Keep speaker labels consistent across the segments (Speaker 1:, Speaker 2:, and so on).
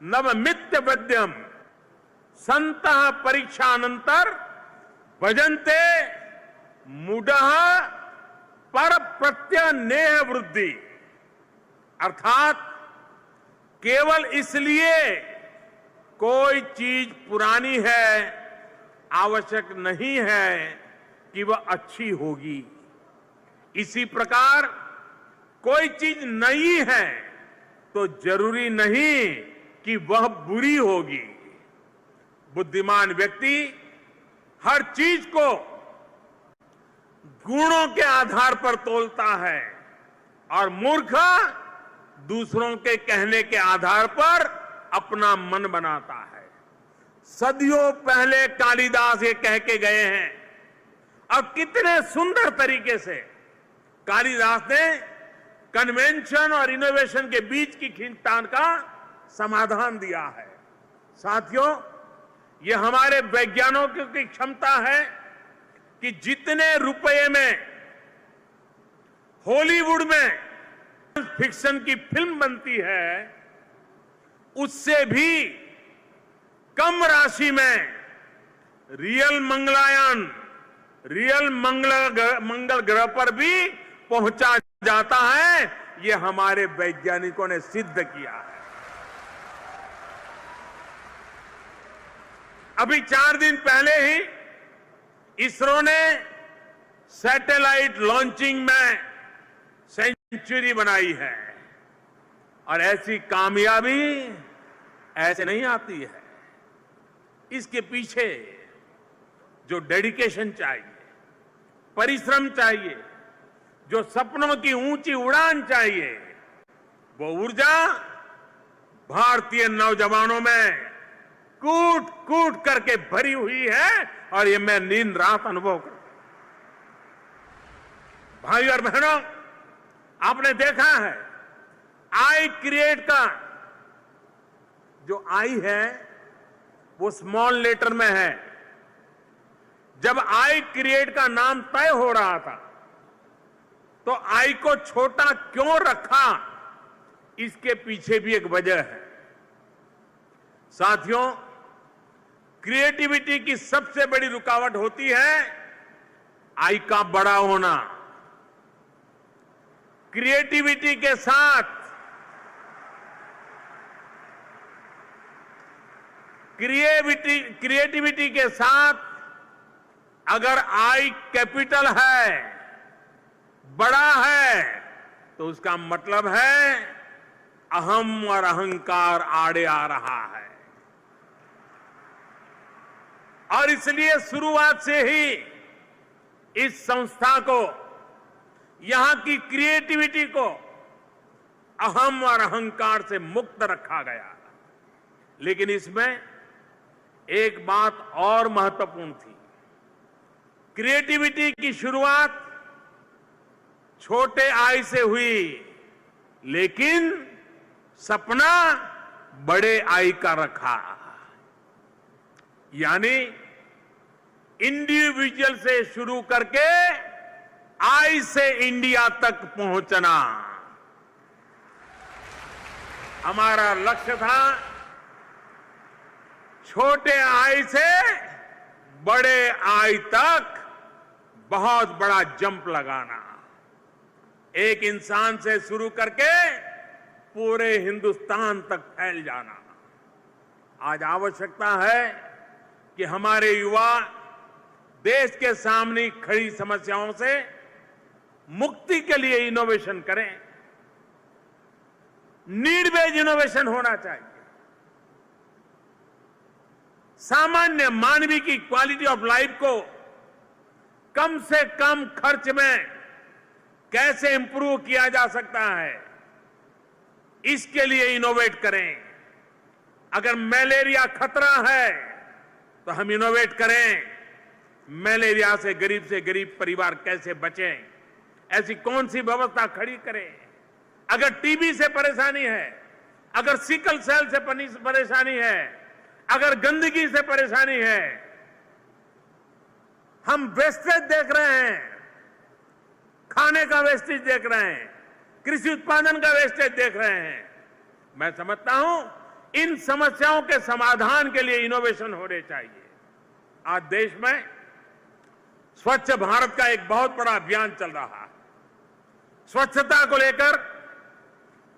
Speaker 1: नवमित्य वैद्यम संतः परीक्षानंतर भजन्ते मूढ़ः पर प्रत्यनेह वृद्धि, अर्थात केवल इसलिए कोई चीज पुरानी है आवश्यक नहीं है कि वह अच्छी होगी। इसी प्रकार कोई चीज नई है तो जरूरी नहीं कि वह बुरी होगी। बुद्धिमान व्यक्ति हर चीज को गुणों के आधार पर तोलता है और मूर्ख दूसरों के कहने के आधार पर अपना मन बनाता है। सदियों पहले कालिदास ये कह के गए हैं और कितने सुंदर तरीके से कालिदास ने कन्वेंशन और इनोवेशन के बीच की खींचतान का समाधान दिया है। साथियों, ये हमारे वैज्ञानिकों की क्षमता है कि जितने रुपए में हॉलीवुड में फिक्शन की फिल्म बनती है उससे भी कम राशि में रियल मंगलायान, रियल मंगल ग्रह पर भी पहुंचा जाता है। ये हमारे वैज्ञानिकों ने सिद्ध किया है। अभी 4 दिन पहले ही इसरो ने सैटेलाइट लॉन्चिंग में सेंचुरी बनाई है और ऐसी कामयाबी ऐसे नहीं आती है। इसके पीछे जो डेडिकेशन चाहिए, परिश्रम चाहिए, जो सपनों की ऊंची उड़ान चाहिए, वो ऊर्जा भारतीय नौजवानों में कूट कूट करके भरी हुई है और ये मैं दिन रात अनुभव करता हूं। भाई और बहनों, आपने देखा है आई क्रिएट का जो आई है वो स्मॉल लेटर में है। जब आई क्रिएट का नाम तय हो रहा था तो आई को छोटा क्यों रखा, इसके पीछे भी एक वजह है। साथियों, क्रिएटिविटी की सबसे बड़ी रुकावट होती है आई का बड़ा होना। क्रिएटिविटी के साथ अगर आई कैपिटल है, बड़ा है, तो उसका मतलब है अहम और अहंकार आड़े आ रहा है। और इसलिए शुरुआत से ही इस संस्था को, यहां की क्रिएटिविटी को अहम और अहंकार से मुक्त रखा गया। लेकिन इसमें एक बात और महत्वपूर्ण थी। क्रिएटिविटी की शुरुआत छोटे आई से हुई, लेकिन सपना बड़े आई का रखा। यानी इंडिविजुअल से शुरू करके आई से इंडिया तक पहुंचना हमारा लक्ष्य था। छोटे आई से बड़े आई तक बहुत बड़ा जंप लगाना, एक इंसान से शुरू करके पूरे हिंदुस्तान तक फैल जाना। आज आवश्यकता है कि हमारे युवा देश के सामने खड़ी समस्याओं से मुक्ति के लिए इनोवेशन करें। नीड बेस्ड इनोवेशन होना चाहिए। सामान्य मानवीय की क्वालिटी ऑफ लाइफ को कम से कम खर्च में कैसे इंप्रूव किया जा सकता है, इसके लिए इनोवेट करें। अगर मलेरिया खतरा है तो हम इनोवेट करें। मलेरिया से गरीब परिवार कैसे बचें, ऐसी कौन सी व्यवस्था खड़ी करें। अगर टीबी से परेशानी है, अगर सिकल सेल से परेशानी है, अगर गंदगी से परेशानी है, हम वेस्टेज देख रहे हैं, खाने का वेस्टेज देख रहे हैं, कृषि उत्पादन का वेस्टेज देख रहे हैं। मैं समझता हूं इन समस्याओं के समाधान के लिए इनोवेशन होने चाहिए। आज देश में स्वच्छ भारत का एक बहुत बड़ा अभियान चल रहा है। स्वच्छता को लेकर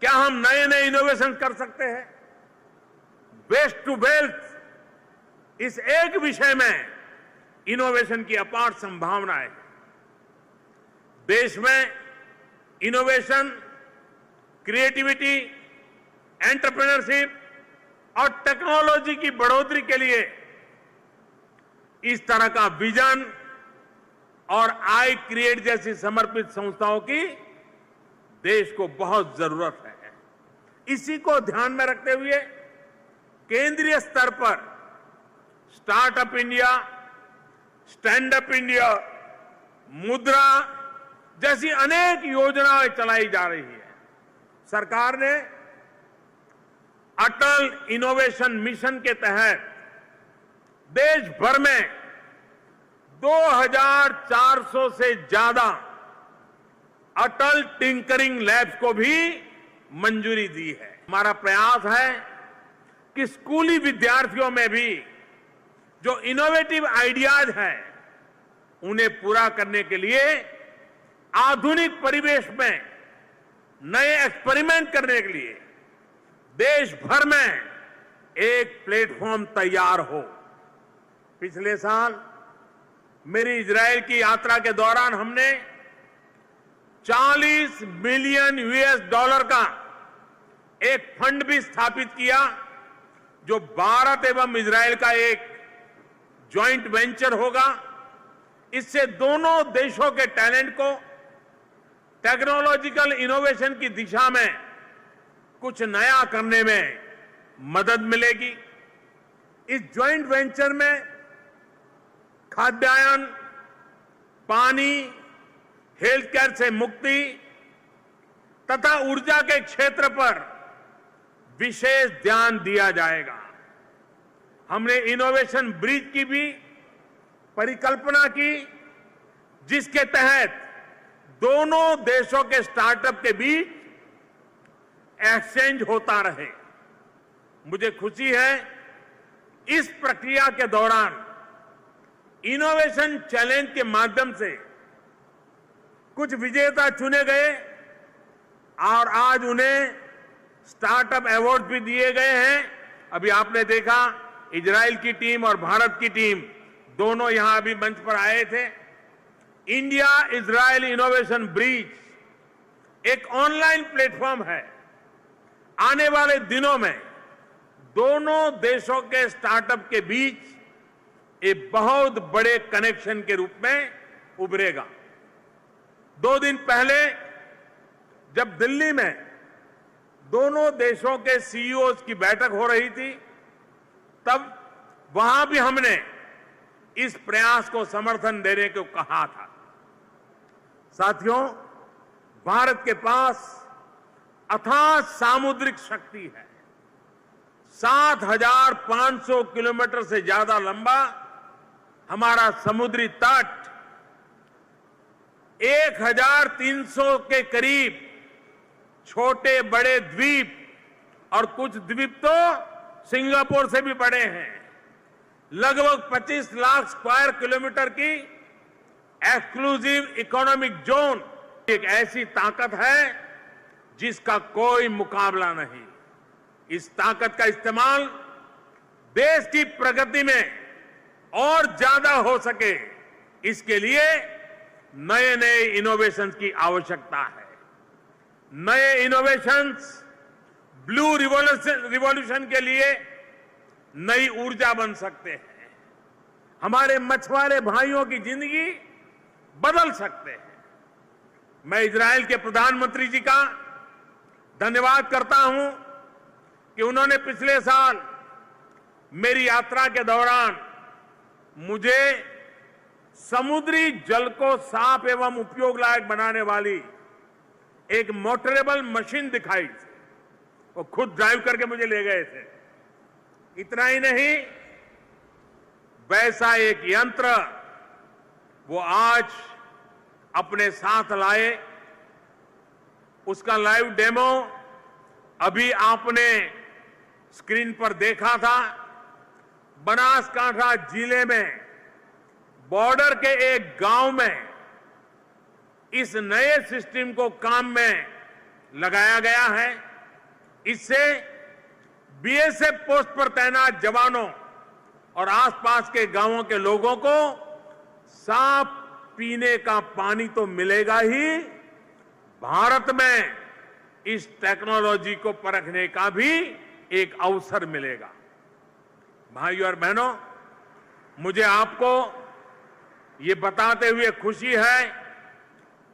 Speaker 1: क्या हम नए नए इनोवेशन कर सकते हैं? वेस्ट टू वेल्थ, इस एक विषय में इनोवेशन की अपार संभावनाएं हैं। देश में इनोवेशन, क्रिएटिविटी, एंटरप्रेन्योरशिप और टेक्नोलॉजी की बढ़ोतरी के लिए इस तरह का विजन और आई क्रिएट जैसी समर्पित संस्थाओं की देश को बहुत जरूरत है। इसी को ध्यान में रखते हुए केंद्रीय स्तर पर startup India, stand up India, मुद्रा जैसी अनेक योजनाएं चलाई जा रही है। सरकार ने अटल इनोवेशन मिशन के तहत देश भर में 2400 से ज्यादा अटल टिंकरिंग लैब्स को भी मंजूरी दी है। हमारा प्रयास है कि स्कूली विद्यार्थियों में भी जो इनोवेटिव आइडियाज हैं उन्हें पूरा करने के लिए आधुनिक परिवेश में नए एक्सपेरिमेंट करने के लिए देश भर में एक प्लेटफॉर्म तैयार हो। पिछले साल मेरी इजराइल की यात्रा के दौरान हमने 40 मिलियन यूएस डॉलर का एक फंड भी स्थापित किया, जो भारत एवं इजराइल का एक ज्वाइंट वेंचर होगा। इससे दोनों देशों के टैलेंट को टेक्नोलॉजिकल इनोवेशन की दिशा में कुछ नया करने में मदद मिलेगी। इस ज्वाइंट वेंचर में खाद्यान्न, पानी, हेल्थ केयर से मुक्ति तथा ऊर्जा के क्षेत्र पर विशेष ध्यान दिया जाएगा। हमने इनोवेशन ब्रिज की भी परिकल्पना की, जिसके तहत दोनों देशों के स्टार्टअप के बीच एक्सचेंज होता रहे। मुझे खुशी है इस प्रक्रिया के दौरान इनोवेशन चैलेंज के माध्यम से कुछ विजेता चुने गए और आज उन्हें स्टार्टअप अवार्ड भी दिए गए हैं। अभी आपने देखा इजराइल की टीम और भारत की टीम दोनों यहां अभी मंच पर आए थे। इंडिया इजराइल इनोवेशन ब्रिज एक ऑनलाइन प्लेटफॉर्म है। आने वाले दिनों में दोनों देशों के स्टार्टअप के बीच एक बहुत बड़े कनेक्शन के रूप में उभरेगा। 2 दिन पहले जब दिल्ली में दोनों देशों के सीईओज की बैठक हो रही थी, तब वहां भी हमने इस प्रयास को समर्थन देने को कहा था। साथियों, भारत के पास अथाह सामुद्रिक शक्ति है। 7,500 किलोमीटर से ज्यादा लंबा हमारा समुद्री तट, 1,300 के करीब छोटे बड़े द्वीप और कुछ द्वीप तो सिंगापुर से भी बड़े हैं। लगभग 25 लाख स्क्वायर किलोमीटर की एक्सक्लूसिव इकोनॉमिक जोन एक ऐसी ताकत है जिसका कोई मुकाबला नहीं। इस ताकत का इस्तेमाल देश की प्रगति में और ज्यादा हो सके, इसके लिए नए नए इनोवेशंस की आवश्यकता है। नए इनोवेशंस ब्लू रिवॉल्यूशन के लिए नई ऊर्जा बन सकते हैं, हमारे मछुआरे भाइयों की जिंदगी बदल सकते हैं। मैं इजराइल के प्रधानमंत्री जी का धन्यवाद करता हूं कि उन्होंने पिछले साल मेरी यात्रा के दौरान मुझे समुद्री जल को साफ एवं उपयोग लायक बनाने वाली एक मोटरेबल मशीन दिखाई थी। वो खुद ड्राइव करके मुझे ले गए थे। इतना ही नहीं, वैसा एक यंत्र वो आज अपने साथ लाए। उसका लाइव डेमो अभी आपने स्क्रीन पर देखा था, बनासकांठा जिले में बॉर्डर के एक गांव में इस नए सिस्टम को काम में लगाया गया है। इससे बीएसएफ पोस्ट पर तैनात जवानों और आसपास के गांवों के लोगों को साफ पीने का पानी तो मिलेगा ही, भारत में इस टेक्नोलॉजी को परखने का भी एक अवसर मिलेगा। भाइयों और बहनों, मुझे आपको ये बताते हुए खुशी है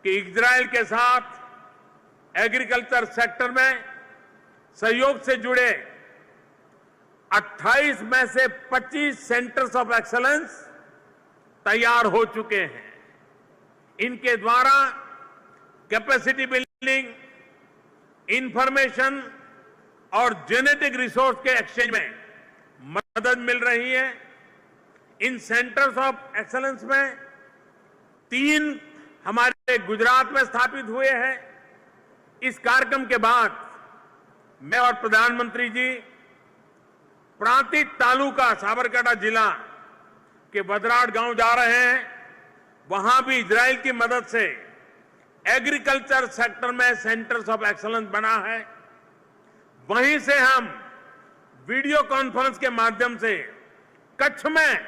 Speaker 1: कि इजराइल के साथ एग्रीकल्चर सेक्टर में सहयोग से जुड़े 28 में से 25 सेंटर्स ऑफ एक्सीलेंस तैयार हो चुके हैं। इनके द्वारा कैपेसिटी बिल्डिंग, इंफॉर्मेशन और जेनेटिक रिसोर्स के एक्सचेंज में मदद मिल रही है। इन सेंटर्स ऑफ एक्सीलेंस में 3 हमारे गुजरात में स्थापित हुए हैं। इस कार्यक्रम के बाद मैं और प्रधानमंत्री जी प्रांतिक तालुका साबरकांठा जिला के बदराड़ गांव जा रहे हैं। वहां भी इजराइल की मदद से एग्रीकल्चर सेक्टर में सेंटर्स ऑफ एक्सीलेंस बना है। वहीं से हम वीडियो कॉन्फ्रेंस के माध्यम से कच्छ में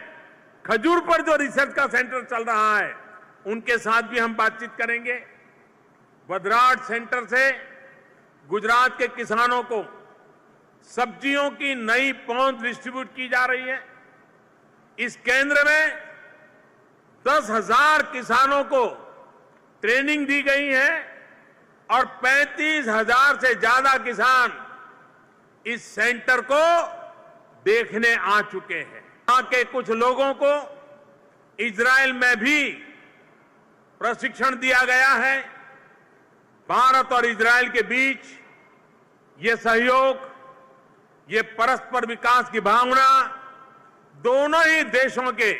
Speaker 1: खजूर पर जो रिसर्च का सेंटर चल रहा है उनके साथ भी हम बातचीत करेंगे। बदराड़ सेंटर से गुजरात के किसानों को सब्जियों की नई पहुंच डिस्ट्रीब्यूट की जा रही है। इस केंद्र में 10,000 किसानों को ट्रेनिंग दी गई है और 35,000 से ज्यादा किसान इस सेंटर को देखने आ चुके हैं। यहां के कुछ लोगों को इजराइल में भी प्रशिक्षण दिया गया है। भारत और इजराइल के बीच ये सहयोग, ये परस्पर विकास की भावना दोनों ही देशों के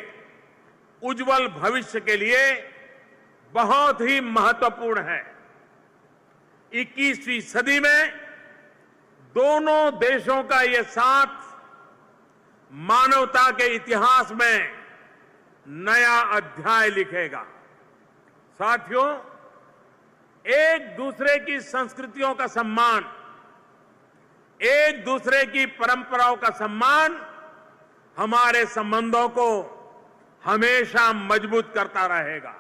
Speaker 1: उज्जवल भविष्य के लिए बहुत ही महत्वपूर्ण है। 21वीं सदी में दोनों देशों का ये साथ मानवता के इतिहास में नया अध्याय लिखेगा। साथियों, एक दूसरे की संस्कृतियों का सम्मान, एक दूसरे की परंपराओं का सम्मान हमारे संबंधों को हमेशा मजबूत करता रहेगा।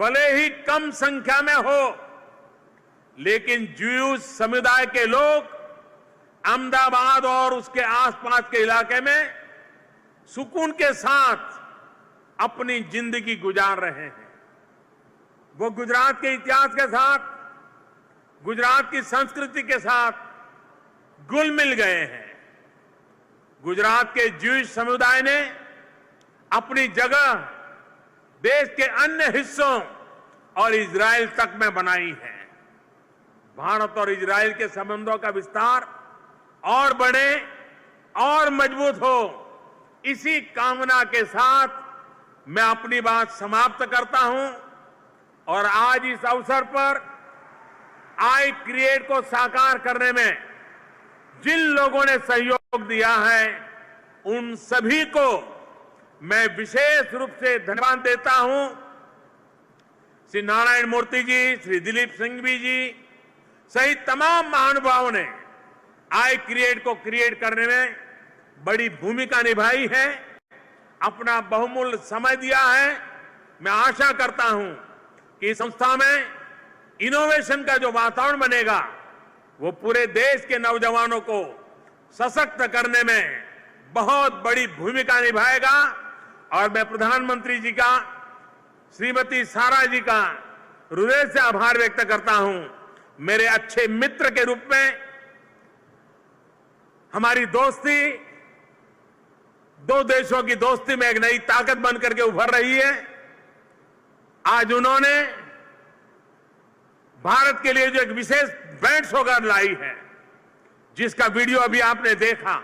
Speaker 1: भले ही कम संख्या में हो, लेकिन ज्यूज समुदाय के लोग अहमदाबाद और उसके आसपास के इलाके में सुकून के साथ अपनी जिंदगी गुजार रहे हैं। वो गुजरात के इतिहास के साथ, गुजरात की संस्कृति के साथ घुल मिल गए हैं। गुजरात के ज्यूइश समुदाय ने अपनी जगह देश के अन्य हिस्सों और इजराइल तक में बनाई है। भारत और इजराइल के संबंधों का विस्तार और बढ़े और मजबूत हो, इसी कामना के साथ मैं अपनी बात समाप्त करता हूं और आज इस अवसर पर आई क्रिएट को साकार करने में जिन लोगों ने सहयोग दिया है उन सभी को मैं विशेष रूप से धन्यवाद देता हूं। श्री नारायण मूर्ति जी, श्री दिलीप सिंघवी जी सहित तमाम महानुभावों ने आई क्रिएट को क्रिएट करने में बड़ी भूमिका निभाई है, अपना बहुमूल्य समय दिया है। मैं आशा करता हूं कि इस संस्था में इनोवेशन का जो वातावरण बनेगा वो पूरे देश के नौजवानों को सशक्त करने में बहुत बड़ी भूमिका निभाएगा। और मैं प्रधानमंत्री जी का, श्रीमती सारा जी का हृदय से आभार व्यक्त करता हूं। मेरे अच्छे मित्र के रूप में हमारी दोस्ती, दो देशों की दोस्ती में एक नई ताकत बनकर के उभर रही है। आज उन्होंने भारत के लिए जो एक विशेष बैंड सौगात लाई है, जिसका वीडियो अभी आपने देखा,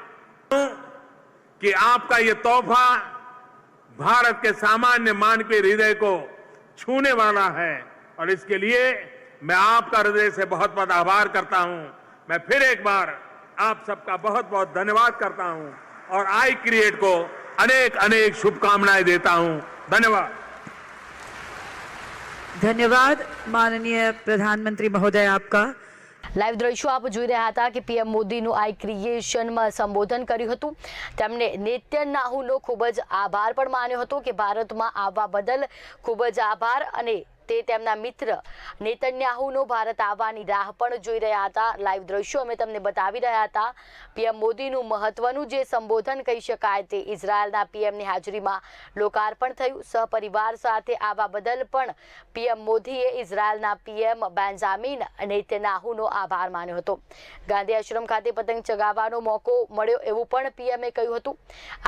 Speaker 1: कि आपका ये तोहफा भारत के सामान्य मानवीय हृदय को छूने वाला है और इसके लिए मैं आपका हृदय से बहुत बहुत आभार करता हूं। मैं फिर एक बार आप सबका बहुत बहुत धन्यवाद करता हूं और आई क्रिएट को अनेक अनेक शुभकामनाएं देता हूं। धन्यवाद।
Speaker 2: धन्यवाद माननीय प्रधानमंत्री महोदय आपका।
Speaker 3: લાઈવ દ્રશ્યો આપ જોઈ રહ્યા હતા કે પીએમ મોદીનું આઈ ક્રિએશનમાં સંબોધન કર્યું હતું। તેમણે નેતન્યાહુનો ખૂબ જ આભાર પણ માન્યો હતો કે ભારતમાં આવવા બદલ ખૂબ જ આભાર, અને તે તેમના મિત્ર નેતન્યાહુનો ભારત આવવાની રાહ પણ જોઈ રહ્યા હતા। લાઈવ દ્રશ્યો અમે તમને બતાવી રહ્યા હતા। પીએમ મોદીનું મહત્વનું જે સંબોધન કહી શકાય તે ઇઝરાયલના પીએમની હાજરીમાં લોકાર્પણ થયું। સહપરિવાર સાથે આવવા બદલ પણ પીએમ મોદીએ ઇઝરાયલના પીએમ બેન્જામિન નેતન્યાહુનો આભાર માન્યો હતો। ગાંધી આશ્રમ ખાતે પતંગ ચગાવવાનો મોકો મળ્યો એવું પણ પીએમએ કહ્યું હતું।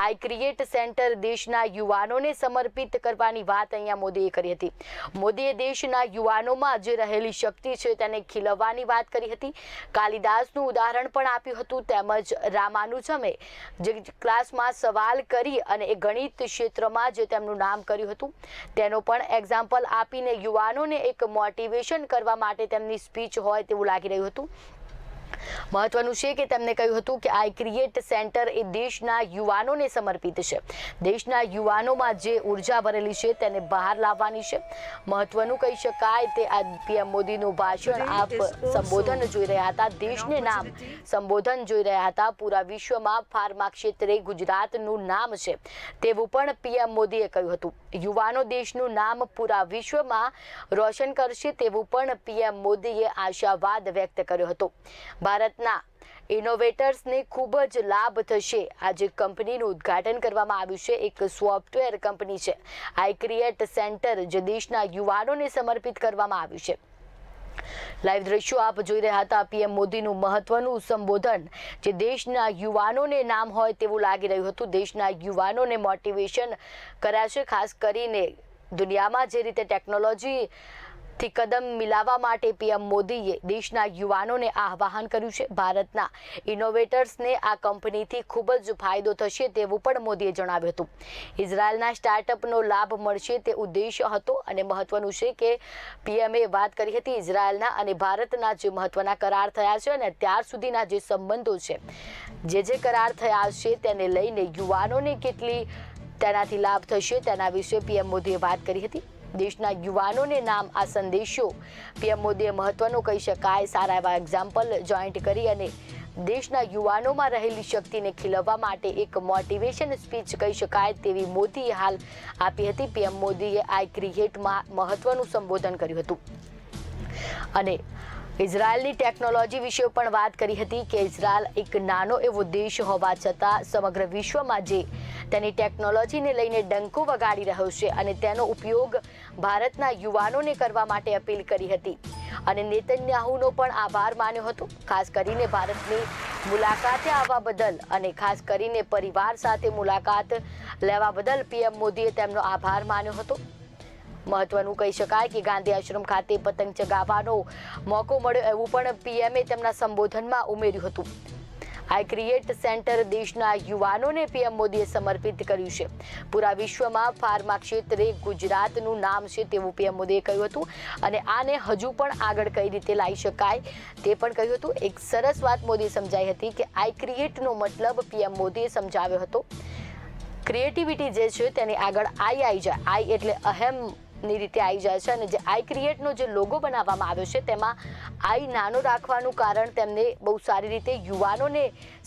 Speaker 3: આઈ ક્રિએટ સેન્ટર દેશના યુવાનોને સમર્પિત કરવાની વાત અહીંયા મોદીએ કરી હતી। મોદીએ દેશના યુવાનોમાં જે રહેલી શક્તિ છે તેને ખીલવવાની વાત કરી હતી। કાલિદાસનું ઉદાહરણ પણ આપ્યું હતું। તેમજ રામાનુજમે જે ક્લાસમાં સવાલ કરી અને એ ગણિત ક્ષેત્રમાં જે તેમનું નામ કર્યું હતું તેનો પણ એક્ઝામ્પલ આપીને યુવાનોને એક મોટિવેશન કરવા માટે તેમની સ્પીચ હોય તેવું લાગી રહ્યું હતું। મહત્વનું છે કે તેમણે કહ્યું હતું કે આઈ ક્રિએટ સેન્ટર એ દેશના યુવાનોને સમર્પિત છે। દેશના યુવાનોમાં જે ઉર્જા ભરેલી છે તેને બહાર લાવવાની છે। મહત્વનું કહી શકાય તે આ પીએમ મોદીનું ભાષણ આપ સંબોધન જોઈ રહ્યા હતા। દેશને નામ સંબોધન જોઈ રહ્યા હતા। પૂરા વિશ્વમાં ફાર્મા ક્ષેત્રે ગુજરાતનું નામ છે તેવું પણ પીએમ મોદીએ કહ્યું હતું। યુવાનો દેશનું નામ પૂરા વિશ્વમાં રોશન કરશે તેવું પણ પીએમ મોદીએ આશાવાદ વ્યક્ત કર્યો હતો। ભારતના ઇનોવેટર્સને ખૂબ જ લાભ થશે। આજે કંપનીનું ઉદ્ઘાટન કરવામાં આવ્યું છે। એક સોફ્ટવેર કંપની છે આઈ ક્રિએટ સેન્ટર, જે દેશના યુવાનોને સમર્પિત કરવામાં આવ્યું છે। લાઈવ દ્રશ્યો આપ જોઈ રહ્યા હતા। પીએમ મોદીનું મહત્વનું સંબોધન જે દેશના યુવાનોને નામ હોય તેવું લાગી રહ્યું હતું। દેશના યુવાનોને મોટિવેશન કર્યા છે। ખાસ કરીને દુનિયામાં જે રીતે ટેકનોલોજી થી કદમ મિલાવવા માટે પીએમ મોદીએ દેશના યુવાનોને આહ્વાન કર્યું છે। ભારતના ઇનોવેટર્સને આ કંપનીથી ખૂબ જ ફાયદો થશે તેવું પણ મોદીએ જણાવ્યું હતું। ઇઝરાયલના સ્ટાર્ટઅપનો લાભ મળશે તે ઉદ્દેશ્ય હતો, અને મહત્વનું છે કે પીએમએ વાત કરી હતી ઇઝરાયલના અને ભારતના જે મહત્વના કરાર થયા છે અને અત્યાર સુધીના જે સંબંધો છે, જે કરાર થયા છે તેને લઈને યુવાનોને કેટલી તેનાથી લાભ થશે તેના વિશે પીએમ મોદીએ વાત કરી હતી। દેશના યુવાનોને નામ આ સંદેશો પીએમ મોદીએ મહત્વનો કહી શકાય સારા એવા એક્ઝામ્પલ જોઈન્ટ કરી અને દેશના યુવાનોમાં રહેલી શક્તિને ખીલવવા માટે એક મોટિવેશન સ્પીચ કહી શકાય તેવી મોદીએ હાલ આપી હતી। પીએમ મોદીએ આઈ ક્રિએટમાં મહત્વનું સંબોધન કર્યું હતું અને ઇઝરાયલની ટેકનોલોજી વિશે પણ વાત કરી હતી કે ઇઝરાયલ એક નાનો એવો દેશ હોવા છતાં સમગ્ર વિશ્વમાં જે તેની ટેકનોલોજીને લઈને ડંકો વગાડી રહ્યો છે અને તેનો ઉપયોગ ભારતના યુવાનોને કરવા માટે અપીલ કરી હતી અને નેતન્યાહુનો પણ આભાર માન્યો હતો। ખાસ કરીને ભારતની મુલાકાતે આવવા બદલ અને ખાસ કરીને પરિવાર સાથે મુલાકાત લેવા બદલ પીએમ મોદીએ તેમનો આભાર માન્યો હતો। મહત્વનું કહી શકાય કે ગાંધી આશ્રમ ખાતે પતંગ ચગાવવાનો મોકો મળ્યો એવું પણ પીએમએ તેમના સંબોધનમાં ઉમેર્યું હતું। આઈ ક્રિએટ સેન્ટર દેશના યુવાનોને પીએમ મોદીએ સમર્પિત કર્યું છે। પૂરા વિશ્વમાં ફાર્મા ક્ષેત્રે ગુજરાતનું નામ છે તેવું પીએમ મોદીએ કહ્યું હતું અને આને હજુ પણ આગળ કઈ રીતે લાવી શકાય તે પણ કહ્યું હતું। એક સરસ વાત મોદીએ સમજાવી હતી કે આઈ ક્રિએટનો મતલબ પીએમ મોદીએ સમજાવ્યો હતો ક્રિએટિવિટી જે છે તેની આગળ આઈ આવી જાય। આઈ એટલે અહેમ ની રીતે આવી જાય છે અને જે આઈ ક્રિએટનો જે લોગો બનાવવામાં આવ્યો છે તેમાં આઈ નાનો રાખવાનું કારણ તેમને બહુ સારી રીતે યુવાનોને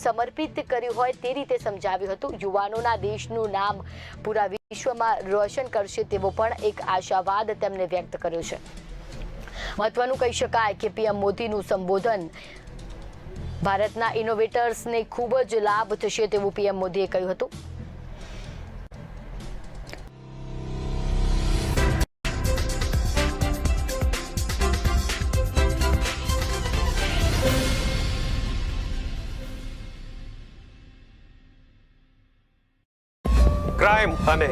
Speaker 3: સમર્પિત કર્યું હોય તે રીતે સમજાવ્યું હતું। યુવાનોના દેશનું નામ પૂરા વિશ્વમાં રોશન કરશે તેવો પણ એક આશાવાદ તેમને વ્યક્ત કર્યો છે। મહત્વનું કહી શકાય કે પીએમ મોદીનું સંબોધન ભારતના ઇનોવેટર્સને ખૂબ જ લાભ થશે તેવું પીએમ મોદીએ કહ્યું હતું।
Speaker 4: ક્રાઇમ અને